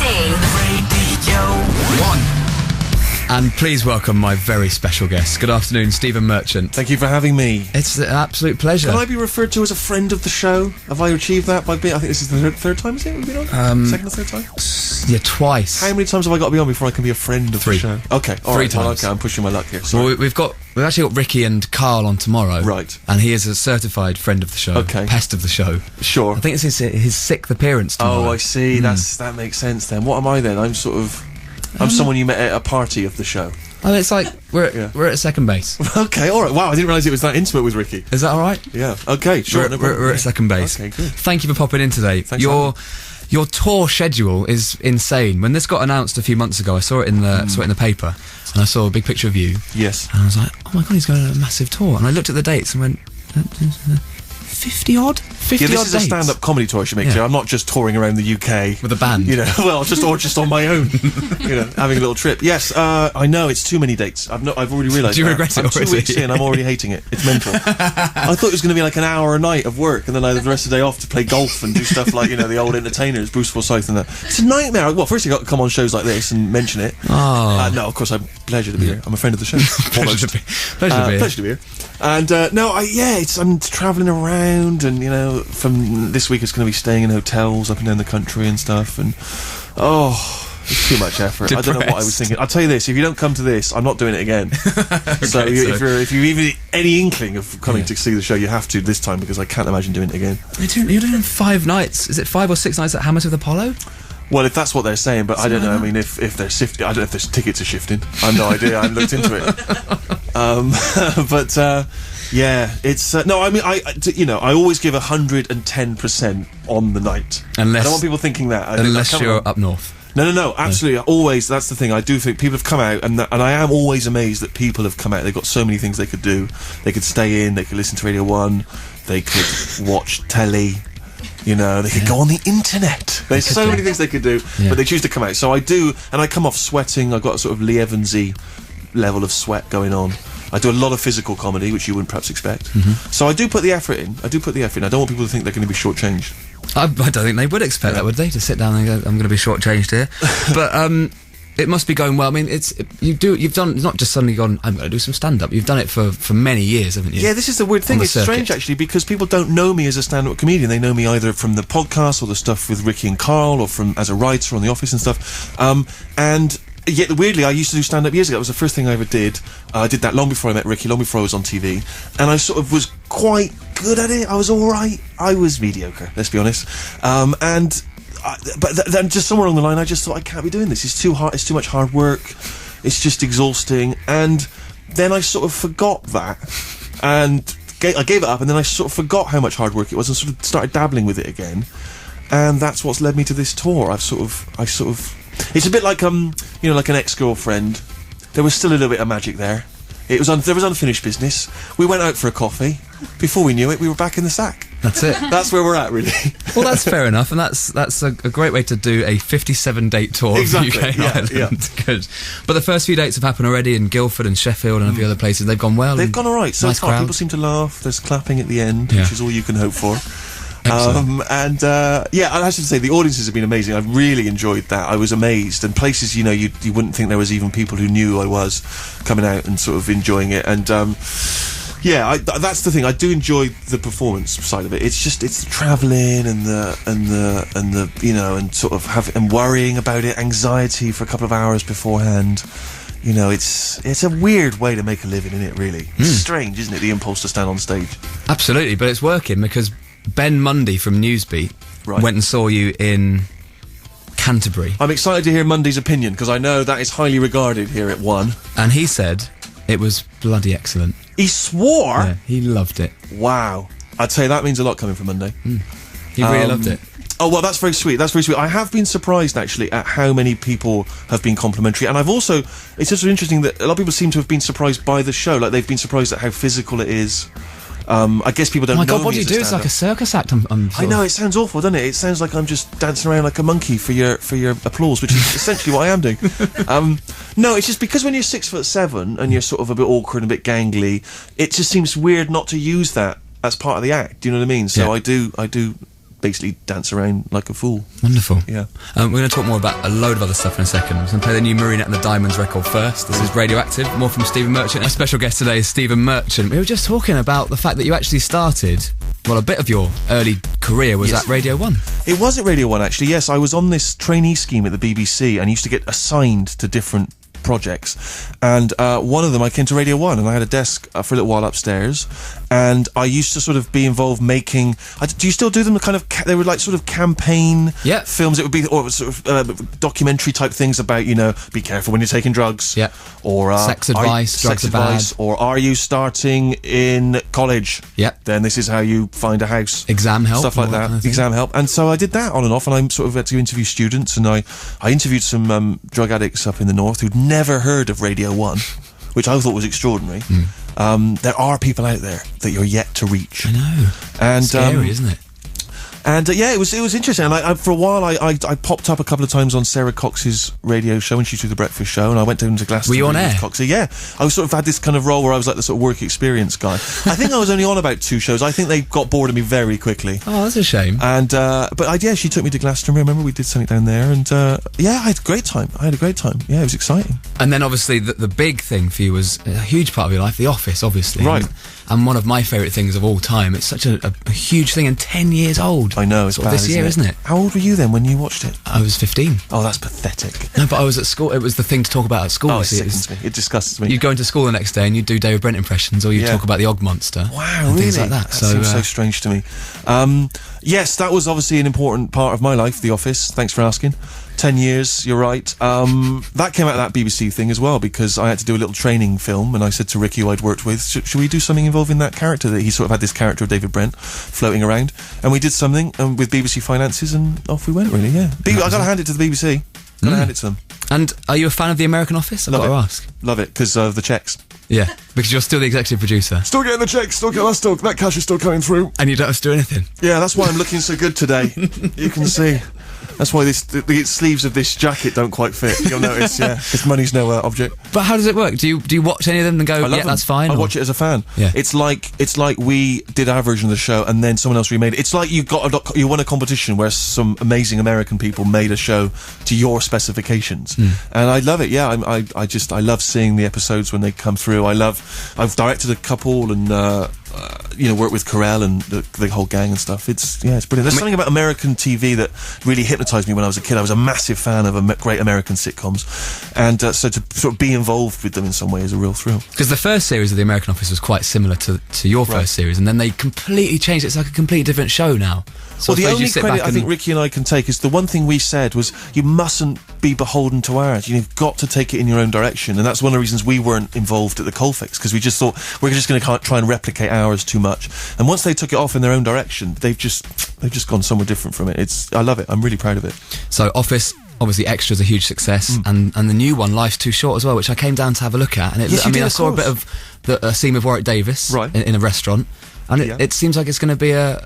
Radio 1. And please welcome my very special guest. Good afternoon, Stephen Merchant. Thank you for having me. It's an absolute pleasure. Can I be referred to as a friend of the show? Have I achieved that by being... I think this is the third time, is it? We've been on? Second or third time? Yeah, twice. How many times have I got to be on before I can be a friend of the show? Okay, all right. 3 times. Well, okay, I'm pushing my luck here. Sorry. Well, we've actually got Ricky and Carl on tomorrow. Right. And he is a certified friend of the show. Okay. Pest of the show. Sure. I think it's his 6th appearance tomorrow. Oh, I see. That makes sense then. What am I then? I'm someone you met at a party of the show. Oh, it's like we're at second base. Okay, all right. Wow, I didn't realise it was that intimate with Ricky. Is that all right? Yeah. Okay, sure. We're at second base. Okay, good. Thank you for popping in today. Thanks. Your tour schedule is insane. When this got announced a few months ago, I saw it in the paper, and I saw a big picture of you. Yes. And I was like, oh my god, he's going on a massive tour. And I looked at the dates and went, 50 odd? 50 yeah, this odd is dates. a stand-up comedy tour, I should make clear. I'm not just touring around the UK with a band. You know, well, just on my own. You know, having a little trip. Yes, I know it's too many dates. I've already realised. Do you regret it? I'm 2 weeks in. I'm already hating it. It's mental. I thought it was going to be like an hour a night of work, and then I had the rest of the day off to play golf and do stuff like the old entertainers, Bruce Forsyth and that. It's a nightmare. Well, first you got to come on shows like this and mention it. Oh. No, of course, I'm pleasure to be here. I'm a friend of the show. Pleasure to be here. And I'm travelling around, and from this week it's going to be staying in hotels up and down the country and stuff, and it's too much effort. Depressed. I don't know what I was thinking. I'll tell you this: if you don't come to this, I'm not doing it again. So if you're even any inkling of coming to see the show, you have to this time, because I can't imagine doing it again. You're doing 5 nights. Is it 5 or 6 nights at Hammersmith Apollo? Well, if that's what they're saying, but I don't know. I mean, if they're shifting, I don't know if there's tickets are shifting. I have no idea. I haven't looked into it. Yeah, it's no. I mean, I always give 110% on the night. Unless I don't want people thinking that. Unless you're up north. No, absolutely. Always, that's the thing. I do think people have come out, and I am always amazed that people have come out. They've got so many things they could do. They could stay in, they could listen to Radio 1, they could watch telly, they could go on the internet. There's so many things they could do, but they choose to come out. So I do, and I come off sweating. I've got a sort of Lee Evans-y level of sweat going on. I do a lot of physical comedy, which you wouldn't perhaps expect. So I do put the effort in. I don't want people to think they're going to be shortchanged. I don't think they would expect that, would they? To sit down and go, I'm going to be shortchanged here. But it must be going well. I mean, you've done, not just suddenly gone, I'm going to do some stand-up. You've done it for many years, haven't you? Yeah, this is the weird thing. It's strange, actually, because people don't know me as a stand-up comedian. They know me either from the podcast or the stuff with Ricky and Carl, or from as a writer on The Office and stuff. And yet, weirdly, I used to do stand-up years ago. It was the first thing I ever did. I did that long before I met Ricky, long before I was on TV. And I sort of was quite good at it. I was all right. I was mediocre, let's be honest. But then just somewhere along the line, I just thought, I can't be doing this. It's too hard. It's too much hard work. It's just exhausting. And then I sort of forgot that. And I gave it up, and then I sort of forgot how much hard work it was, and sort of started dabbling with it again. And that's what's led me to this tour. I sort of... It's a bit like like an ex-girlfriend. There was still a little bit of magic there. There was unfinished business. We went out for a coffee. Before we knew it, we were back in the sack. That's it. That's where we're at, really. Well, that's fair enough, and that's a great way to do a 57-date tour of UK and Ireland. Yeah. Good. But the first few dates have happened already in Guildford and Sheffield and a few other places. They've gone well. They've gone all right. So nice far, people seem to laugh. There's clapping at the end, which is all you can hope for. And I should say the audiences have been amazing. I've really enjoyed that. I was amazed, and places you wouldn't think there was even people who knew I was coming out and sort of enjoying it. And that's the thing. I do enjoy the performance side of it. It's the travelling and and sort of and worrying about it, anxiety for a couple of hours beforehand. It's a weird way to make a living, isn't it? Really, it's strange, isn't it? The impulse to stand on stage. Absolutely, but it's working because Ben Mundy from Newsbeat went and saw you in Canterbury. I'm excited to hear Mundy's opinion, because I know that is highly regarded here at One. And he said it was bloody excellent. He swore? Yeah, he loved it. Wow. I'd say that means a lot coming from Monday. He really loved it. Oh, well, that's very sweet. That's very sweet. I have been surprised, actually, at how many people have been complimentary. And I've also... It's just interesting that a lot of people seem to have been surprised by the show. Like, they've been surprised at how physical it is. I guess people don't know. Oh my God, what do you do? It's like a circus act. I know, it sounds awful, doesn't it? It sounds like I'm just dancing around like a monkey for your applause, which is essentially what I am doing. No, it's just because when you're 6'7" and you're sort of a bit awkward and a bit gangly, it just seems weird not to use that as part of the act. Do you know what I mean? So yeah. I do basically dance around like a fool. Wonderful. Yeah. We're going to talk more about a load of other stuff in a second. We're going to play the new Marinette and the Diamonds record first. This is Radioactive, more from Stephen Merchant. Our special guest today is Stephen Merchant. We were just talking about the fact that you actually started, well, a bit of your early career was at Radio 1. It was at Radio 1, actually, yes. I was on this trainee scheme at the BBC and used to get assigned to different projects, and one of them I came to Radio 1 and I had a desk for a little while upstairs, and I used to sort of be involved making, do you still do them, kind of they were like sort of campaign films, it would be, or sort of documentary type things about, you know, be careful when you're taking drugs, or sex advice, drugs are bad, or are you starting in college, then this is how you find a house, exam help, stuff like that, kind of exam help. And so I did that on and off, and I sort of had to interview students, and I interviewed some drug addicts up in the north who'd never heard of Radio 1, which I thought was extraordinary. There are people out there that you're yet to reach. I know. And scary, isn't it? And it was interesting. And I for a while, I popped up a couple of times on Sarah Cox's radio show when she was The Breakfast Show, and I went down to Glastonbury. Were you on air? With Cox. Yeah, I was sort of had this kind of role where I was like the sort of work experience guy. I think I was only on about 2 shows. I think they got bored of me very quickly. Oh, that's a shame. And but she took me to Glastonbury. Remember, we did something down there, and I had a great time. Yeah, it was exciting. And then obviously the big thing for you was a huge part of your life, The Office, obviously. Right. And one of my favourite things of all time. It's such a huge thing, and 10 years old. I know, it's sort of bad, this year, isn't it? How old were you then when you watched it? I was 15. Oh, that's pathetic. No, but I was at school. It was the thing to talk about at school. Oh, it sickens me. It disgusts me. You'd go into school the next day and you'd do David Brent impressions, or you'd talk about the Og Monster. Wow, and really? things like that. That seems so strange to me. Yes, that was obviously an important part of my life, The Office. Thanks for asking. 10 years, you're right. That came out of that BBC thing as well, because I had to do a little training film, and I said to Ricky, who I'd worked with, should we do something involving that character? That he sort of had this character of David Brent floating around, and we did something with BBC Finances, and off we went, really, yeah. I gotta hand it to the BBC. Gotta hand it to them. And are you a fan of The American Office? I've got to ask. Love it, because of the checks. Yeah, because you're still the executive producer. Still getting the checks, that cash is still coming through. And you don't have to do anything. Yeah, that's why I'm looking so good today. You can see. That's why the sleeves of this jacket don't quite fit. You'll notice, because money's no object. But how does it work? Do you watch any of them and go, that's fine? I watch it as a fan. Yeah. It's like we did our version of the show and then someone else remade it. It's like you won a competition where some amazing American people made a show to your specifications, and I love it. Yeah, I love seeing the episodes when they come through. I've directed a couple and worked with Carell and the whole gang and stuff. It's brilliant. There's something about American TV that really hypnotised me when I was a kid. I was a massive fan of great American sitcoms, and so to sort of be involved with them in some way is a real thrill. Because the first series of The American Office was quite similar to your first series, and then they completely changed it. It's like a completely different show now. So well, the only credit I think Ricky and I can take is the one thing we said was you mustn't be beholden to ours. You've got to take it in your own direction, and that's one of the reasons we weren't involved at the Coalfix, because we just thought we're just going to try and replicate ours too much. And once they took it off in their own direction, they've just gone somewhere different from it. I love it. I'm really proud of it. So Office, obviously Extra's a huge success, and the new one, Life's Too Short, as well, which I came down to have a look at. And I saw a bit of a scene with Warwick Davis in a restaurant. And it seems like it's going to be an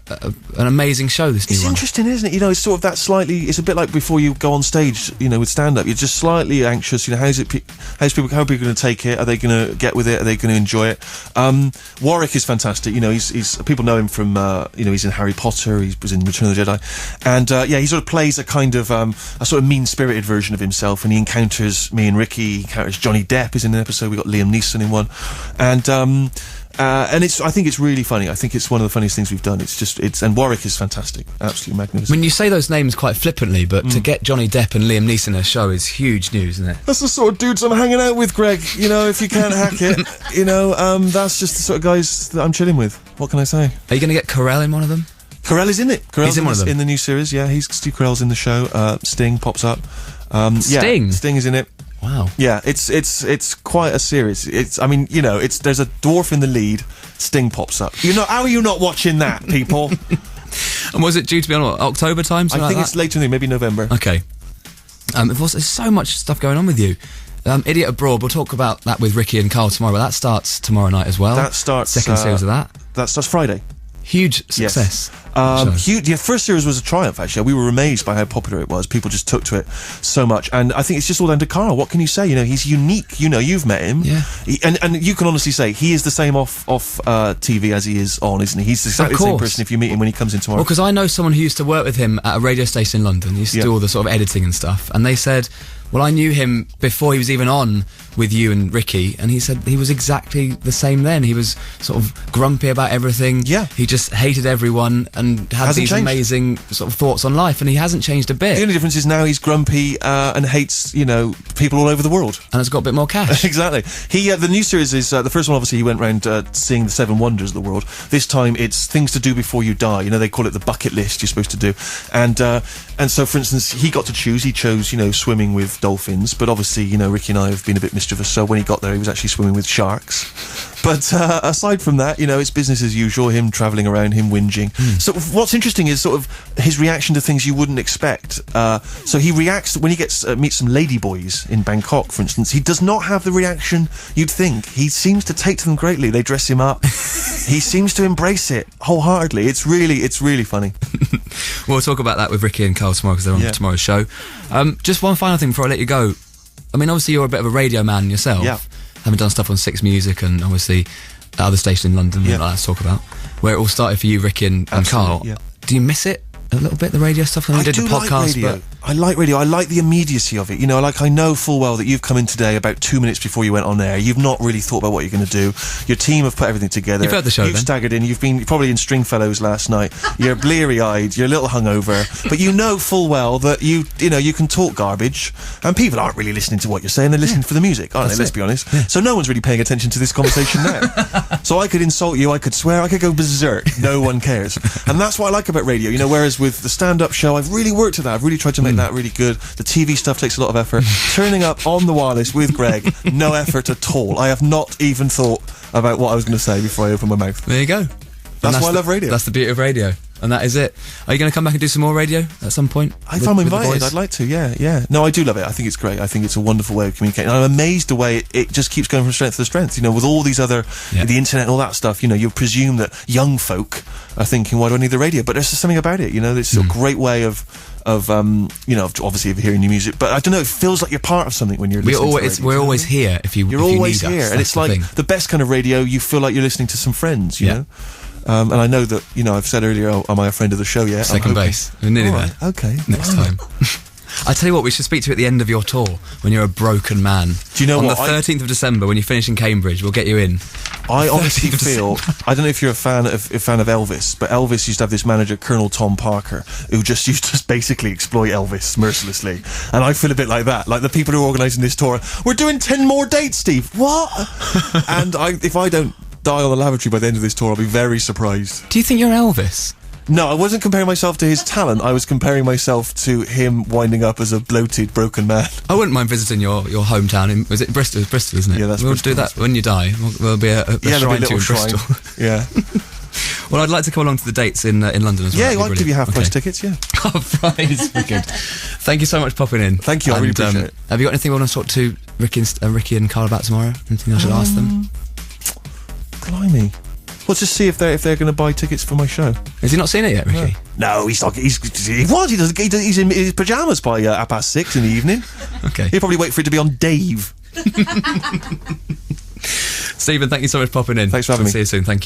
amazing show, this new one. It's interesting, isn't it? It's sort of that slightly, it's a bit like before you go on stage, with stand-up, you're just slightly anxious, how are people going to take it? Are they going to get with it? Are they going to enjoy it? Warwick is fantastic, he's people know him from, he's in Harry Potter, he was in Return of the Jedi, and he sort of plays a kind of, a sort of mean-spirited version of himself, and he encounters me and Ricky, he encounters Johnny Depp is in an episode, we got Liam Neeson in one, and I think it's really funny. I think it's one of the funniest things we've done. And Warwick is fantastic. Absolutely magnificent. I mean, you say those names quite flippantly, but to get Johnny Depp and Liam Neeson in a show is huge news, isn't it? That's the sort of dudes I'm hanging out with, Greg. If you can't hack it, that's just the sort of guys that I'm chilling with. What can I say? Are you going to get Carell in one of them? Carell is in it. He's in one of them. In the new series, yeah. Steve Carell's in the show. Sting pops up. Sting? Yeah, Sting is in it. Wow. Yeah, it's quite a series. There's a dwarf in the lead. Sting pops up. How are you not watching that, people? And was it due to be on October time? I think it's later than maybe November. Okay. There's so much stuff going on with you. Idiot Abroad. We'll talk about that with Ricky and Carl tomorrow. But that starts tomorrow night as well. That starts second series of that. That starts Friday. Huge success. Yes. Huge. Yeah, first series was a triumph, actually. We were amazed by how popular it was. People just took to it so much. And I think it's just all down to Carl. What can you say? You know, he's unique. You know, you've met him. Yeah. And you can honestly say he is the same off TV as he is on, isn't he? He's exactly the same person if you meet him when he comes in tomorrow. Well, because I know someone who used to work with him at a radio station in London. He used to do all the sort of editing and stuff. And they said, well, I knew him before he was even on with you and Ricky, and he said he was exactly the same then. He was sort of grumpy about everything. Yeah. He just hated everyone and had these amazing sort of thoughts on life, and he hasn't changed a bit. The only difference is now he's grumpy and hates, you know, people all over the world. And has got a bit more cash. Exactly. The new series is, the first one, obviously, he went round seeing the 7 wonders of the world. This time it's things to do before you die. You know, they call it the bucket list you're supposed to do. And so, for instance, he got to choose. He chose, you know, swimming with dolphins, but obviously, you know, Ricky and I have been a bit mischievous, so when he got there, he was actually swimming with sharks. But aside from that, you know, it's business as usual, him travelling around, him whinging. So what's interesting is sort of his reaction to things you wouldn't expect. So he reacts when he gets meets some ladyboys in Bangkok, for instance. He does not have the reaction you'd think. He seems to take to them greatly. They dress him up. He seems to embrace it wholeheartedly. It's really funny. We'll talk about that with Ricky and Carl tomorrow because they're on tomorrow's show. Just one final thing before I let you go. I mean, obviously you're a bit of a radio man yourself. Yeah. Having done stuff on Six Music and obviously the other station in London that I like to talk about, where it all started for you, Ricky and Carl. Yeah. Do you miss it a little bit, the radio stuff? I did do the podcast, like radio. but I like radio. I like the immediacy of it. You know, like I know full well that you've come in today about 2 minutes before you went on air. You've not really thought about what you're going to do. Your team have put everything together. You've heard the show, You've staggered in. You've been probably in Stringfellows last night. You're bleary-eyed. You're a little hungover. But you know full well that you know, you can talk garbage and people aren't really listening to what you're saying. They're listening for the music, aren't they? Let's be honest. Yeah. So no one's really paying attention to this conversation now. So I could insult you. I could swear. I could go berserk. No one cares. And that's what I like about radio. You know, whereas with the stand-up show, I've really worked at that. I've really tried to make that really good. The TV stuff takes a lot of effort. Turning up on the wireless with Greg, no effort at all. I have not even thought about what I was going to say before I opened my mouth. There you go. That's why I love radio. That's the beauty of radio. And that is it. Are you going to come back and do some more radio at some point? If I'm invited, I'd like to, yeah. No, I do love it. I think it's great. I think it's a wonderful way of communicating. And I'm amazed the way it just keeps going from strength to strength. You know, with all these other, the internet and all that stuff, you know, you presume that young folk are thinking, why do I need the radio? But there's just something about it, you know, it's a great way of you know, obviously of hearing new music, but I don't know, it feels like you're part of something when you're listening to radio. We're always here if you You're if you always need here, us. and it's like the best kind of radio. You feel like you're listening to some friends, you know. And I know that, you know, I've said earlier, am I a friend of the show yet? Second base. We're nearly there. Okay. Next time. I tell you what, we should speak to you at the end of your tour when you're a broken man. Do you know on what? On the 13th of December, when you finish in Cambridge, we'll get you in. I honestly feel, I don't know if you're a fan of Elvis, but Elvis used to have this manager, Colonel Tom Parker, who just used to basically exploit Elvis mercilessly. And I feel a bit like that. Like the people who are organising this tour, we're doing 10 more dates, Steve. What? And if I don't die on the lavatory by the end of this tour, I'll be very surprised. Do you think you're Elvis? No, I wasn't comparing myself to his talent. I was comparing myself to him winding up as a bloated, broken man. I wouldn't mind visiting your hometown. Was it Bristol? It's Bristol, isn't it? Yeah, that's We'll Bristol. do that when you die. We'll be a shrine to you in Bristol. Yeah. Well, I'd like to come along to the dates in London as well. Yeah, I'll give you half-price tickets, yeah. Half-price, good. Thank you so much for popping in. Thank you, I really appreciate it. Have you got anything you want to talk to Ricky and Carl about tomorrow? Anything I should ask them? Blimey. Well, just see if they're going to buy tickets for my show. Has he not seen it yet, Ricky? No, he's not. He's in his pyjamas by 6:30 in the evening. Okay. He'll probably wait for it to be on Dave. Stephen, thank you so much for popping in. Thanks for having me. See you soon. Thank you.